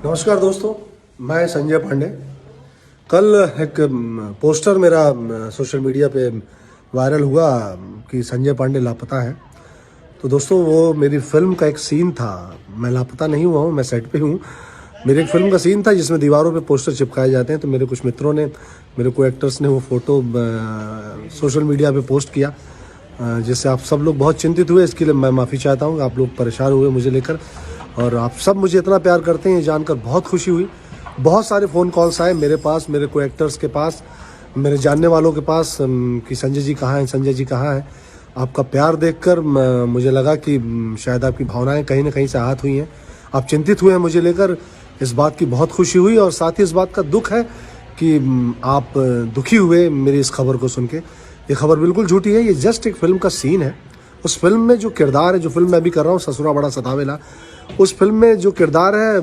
नमस्कार दोस्तों, मैं संजय पांडे। कल एक पोस्टर मेरा सोशल मीडिया पे वायरल हुआ कि संजय पांडे लापता है। तो दोस्तों वो मेरी फिल्म का एक सीन था। मैं लापता नहीं हुआ हूँ, मैं सेट पे हूँ। मेरी एक फिल्म का सीन था जिसमें दीवारों पे पोस्टर चिपकाए जाते हैं। तो मेरे कुछ मित्रों ने, मेरे को एक्टर्स ने वो फ़ोटो सोशल मीडिया पे पोस्ट किया, जिससे आप सब लोग बहुत चिंतित हुए। इसके लिए मैं माफ़ी चाहता हूँ। आप लोग परेशान हुए मुझे लेकर, और आप सब मुझे इतना प्यार करते हैं ये जानकर बहुत खुशी हुई। बहुत सारे फ़ोन कॉल्स आए मेरे पास, मेरे को एक्टर्स के पास, मेरे जानने वालों के पास कि संजय जी कहाँ हैं, संजय जी कहाँ हैं। आपका प्यार देखकर मुझे लगा कि शायद आपकी भावनाएं कहीं ना कहीं से आहत हुई हैं। आप चिंतित हुए हैं मुझे लेकर, इस बात की बहुत खुशी हुई। और साथ ही इस बात का दुख है कि आप दुखी हुए मेरी इस खबर को सुन के। ये खबर बिल्कुल झूठी है, ये जस्ट एक फिल्म का सीन है। उस फिल्म में जो किरदार है, जो फिल्म मैं अभी कर रहा हूँ ससुरा बड़ा सतावेला, उस फिल्म में जो किरदार है